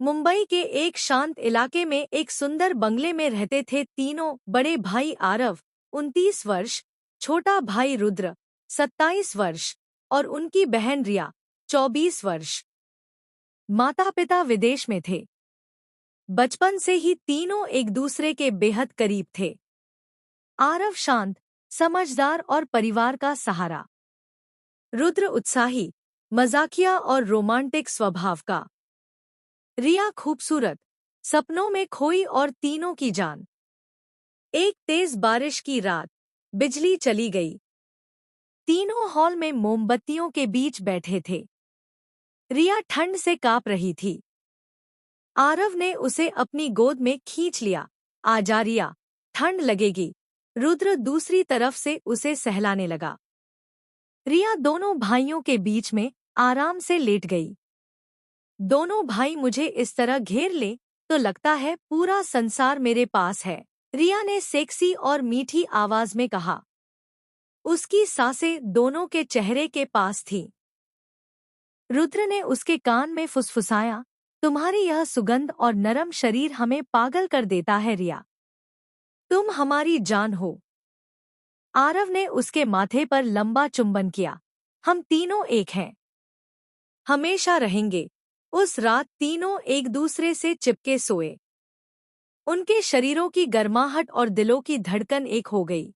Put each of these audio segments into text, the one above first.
मुंबई के एक शांत इलाके में एक सुंदर बंगले में रहते थे तीनों बड़े भाई आरव 29 वर्ष, छोटा भाई रुद्र 27 वर्ष और उनकी बहन रिया 24 वर्ष। माता पिता विदेश में थे। बचपन से ही तीनों एक दूसरे के बेहद करीब थे। आरव शांत, समझदार और परिवार का सहारा। रुद्र उत्साही, मजाकिया और रोमांटिक स्वभाव का। रिया खूबसूरत, सपनों में खोई और तीनों की जान। एक तेज बारिश की रात, बिजली चली गई। तीनों हॉल में मोमबत्तियों के बीच बैठे थे। रिया ठंड से कांप रही थी। आरव ने उसे अपनी गोद में खींच लिया। आजा रिया, ठंड लगेगी। रुद्र दूसरी तरफ से उसे सहलाने लगा। रिया दोनों भाइयों के बीच में आराम से लेट गई। दोनों भाई मुझे इस तरह घेर ले तो लगता है पूरा संसार मेरे पास है, रिया ने सेक्सी और मीठी आवाज में कहा। उसकी सांसें दोनों के चेहरे के पास थीं। रुद्र ने उसके कान में फुसफुसाया, तुम्हारी यह सुगंध और नरम शरीर हमें पागल कर देता है रिया। तुम हमारी जान हो। आरव ने उसके माथे पर लंबा चुंबन किया। हम तीनों एक हैं। हमेशा रहेंगे। उस रात तीनों एक दूसरे से चिपके सोए। उनके शरीरों की गर्माहट और दिलों की धड़कन एक हो गई।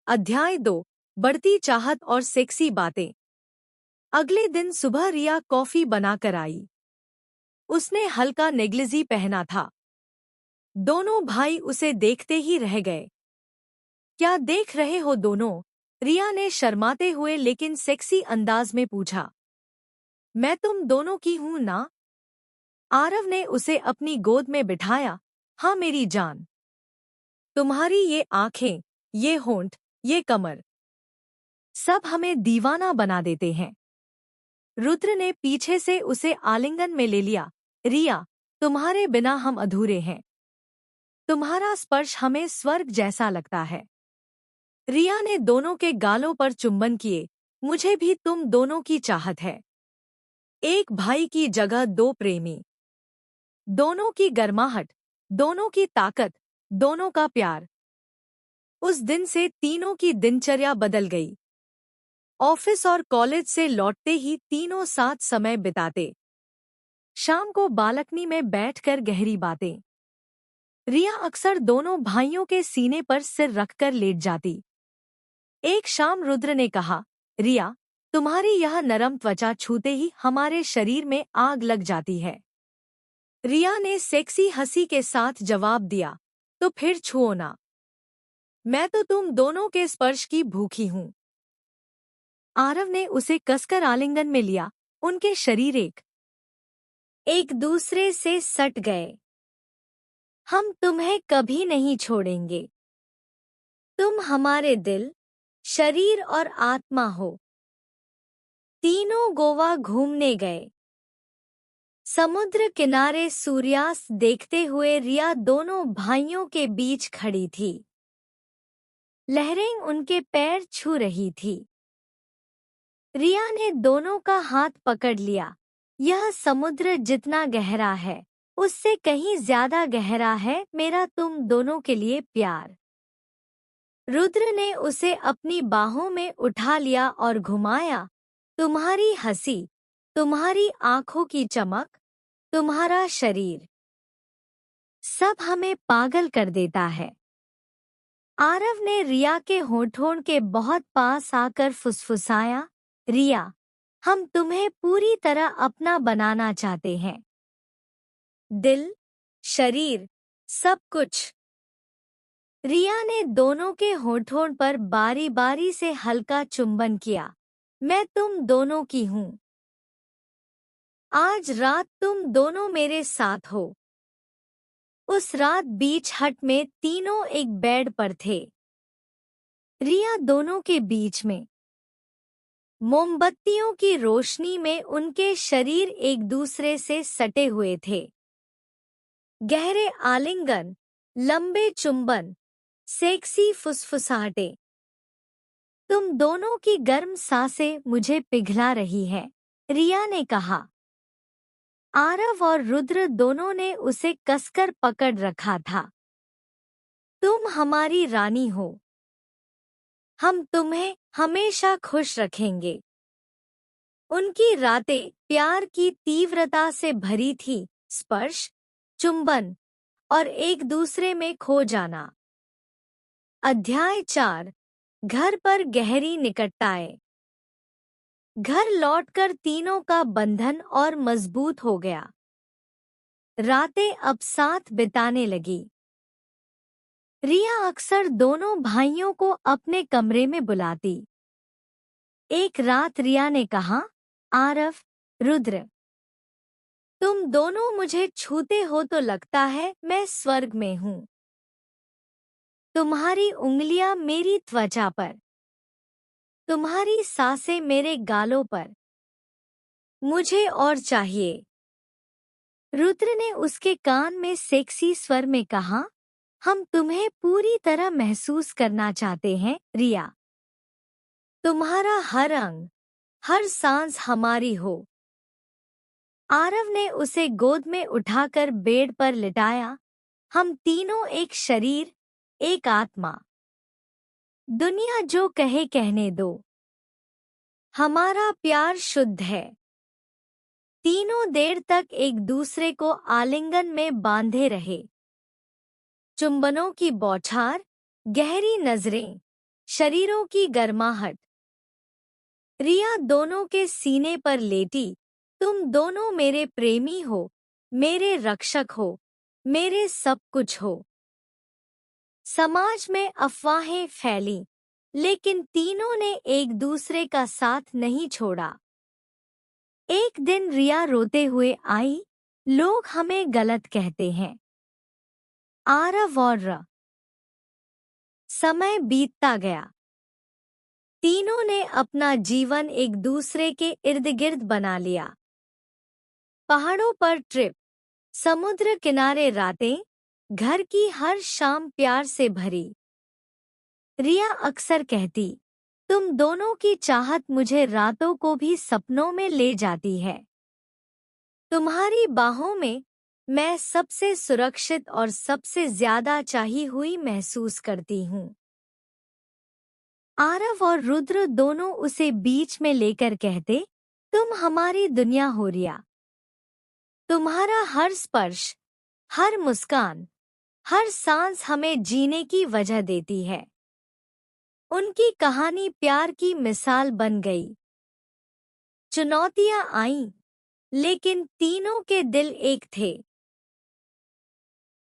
अध्याय 2, बढ़ती चाहत और सेक्सी बातें। अगले दिन सुबह रिया कॉफी बनाकर आई। उसने हल्का नेगलिजी पहना था। दोनों भाई उसे देखते ही रह गए। क्या देख रहे हो दोनों? रिया ने शर्माते हुए लेकिन सेक्सी अंदाज में पूछा। मैं तुम दोनों की हूं ना? आरव ने उसे अपनी गोद में बिठाया। हाँ मेरी जान। तुम्हारी ये आंखें, ये होंठ, ये कमर, सब हमें दीवाना बना देते हैं। रुद्र ने पीछे से उसे आलिंगन में ले लिया। रिया, तुम्हारे बिना हम अधूरे हैं। तुम्हारा स्पर्श हमें स्वर्ग जैसा लगता है। रिया ने दोनों के गालों पर चुंबन किए। मुझे भी तुम दोनों की चाहत है। एक भाई की जगह दो प्रेमी। दोनों की गर्माहट, दोनों की ताकत, दोनों का प्यार। उस दिन से तीनों की दिनचर्या बदल गई। ऑफिस और कॉलेज से लौटते ही तीनों साथ समय बिताते। शाम को बालकनी में बैठकर गहरी बातें। रिया अक्सर दोनों भाइयों के सीने पर सिर रखकर लेट जाती। एक शाम रुद्र ने कहा, रिया, तुम्हारी यह नरम त्वचा छूते ही हमारे शरीर में आग लग जाती है। रिया ने सेक्सी हंसी के साथ जवाब दिया, तो फिर छुओ ना। मैं तो तुम दोनों के स्पर्श की भूखी हूं। आरव ने उसे कसकर आलिंगन में लिया। उनके शरीर एक दूसरे से सट गए। हम तुम्हें कभी नहीं छोड़ेंगे। तुम हमारे दिल, शरीर और आत्मा हो। तीनों गोवा घूमने गए। समुद्र किनारे सूर्यास्त देखते हुए रिया दोनों भाइयों के बीच खड़ी थी। लहरें उनके पैर छू रही थी। रिया ने दोनों का हाथ पकड़ लिया। यह समुद्र जितना गहरा है, उससे कहीं ज्यादा गहरा है मेरा तुम दोनों के लिए प्यार। रुद्र ने उसे अपनी बाहों में उठा लिया और घुमाया। तुम्हारी हंसी, तुम्हारी आंखों की चमक, तुम्हारा शरीर, सब हमें पागल कर देता है। आरव ने रिया के होठों के बहुत पास आकर फुसफुसाया, रिया, हम तुम्हें पूरी तरह अपना बनाना चाहते हैं। दिल, शरीर, सब कुछ। रिया ने दोनों के होठों पर बारी बारी से हल्का चुंबन किया। मैं तुम दोनों की हूं। आज रात तुम दोनों मेरे साथ हो। उस रात बीच हट में तीनों एक बेड पर थे। रिया दोनों के बीच में। मोमबत्तियों की रोशनी में उनके शरीर एक दूसरे से सटे हुए थे। गहरे आलिंगन, लंबे चुंबन, सेक्सी फुसफुसाहटें। तुम दोनों की गर्म सांसें मुझे पिघला रही हैं, रिया ने कहा। आरव और रुद्र दोनों ने उसे कसकर पकड़ रखा था। तुम हमारी रानी हो, हम तुम्हें हमेशा खुश रखेंगे। उनकी रातें प्यार की तीव्रता से भरी थी, स्पर्श, चुंबन और एक दूसरे में खो जाना। अध्याय 4। घर पर गहरी निकटताएं। घर लौटकर तीनों का बंधन और मजबूत हो गया। रातें अब साथ बिताने लगी। रिया अक्सर दोनों भाइयों को अपने कमरे में बुलाती। एक रात रिया ने कहा, आरव, रुद्र, तुम दोनों मुझे छूते हो तो लगता है मैं स्वर्ग में हूँ। तुम्हारी उंगलियां मेरी त्वचा पर, तुम्हारी सांसें मेरे गालों पर, मुझे और चाहिए। रुद्र ने उसके कान में सेक्सी स्वर में कहा, हम तुम्हें पूरी तरह महसूस करना चाहते हैं, रिया। तुम्हारा हर अंग, हर सांस हमारी हो। आरव ने उसे गोद में उठाकर बेड पर लिटाया। हम तीनों एक शरीर, एक आत्मा। दुनिया जो कहे कहने दो, हमारा प्यार शुद्ध है। तीनों देर तक एक दूसरे को आलिंगन में बांधे रहे। चुंबनों की बौछार, गहरी नजरें, शरीरों की गर्माहट। रिया दोनों के सीने पर लेटी। तुम दोनों मेरे प्रेमी हो, मेरे रक्षक हो, मेरे सब कुछ हो। समाज में अफवाहें फैली, लेकिन तीनों ने एक दूसरे का साथ नहीं छोड़ा। एक दिन रिया रोते हुए आई, लोग हमें गलत कहते हैं। आरव और समय बीतता गया। तीनों ने अपना जीवन एक दूसरे के इर्द गिर्द बना लिया। पहाड़ों पर ट्रिप, समुद्र किनारे रातें, घर की हर शाम प्यार से भरी। रिया अक्सर कहती, तुम दोनों की चाहत मुझे रातों को भी सपनों में ले जाती है। तुम्हारी बाहों में मैं सबसे सुरक्षित और सबसे ज्यादा चाही हुई महसूस करती हूँ। आरव और रुद्र दोनों उसे बीच में लेकर कहते, तुम हमारी दुनिया हो रिया। तुम्हारा हर स्पर्श, हर मुस्कान, हर सांस हमें जीने की वजह देती है। उनकी कहानी प्यार की मिसाल बन गई। चुनौतियां आईं, लेकिन तीनों के दिल एक थे।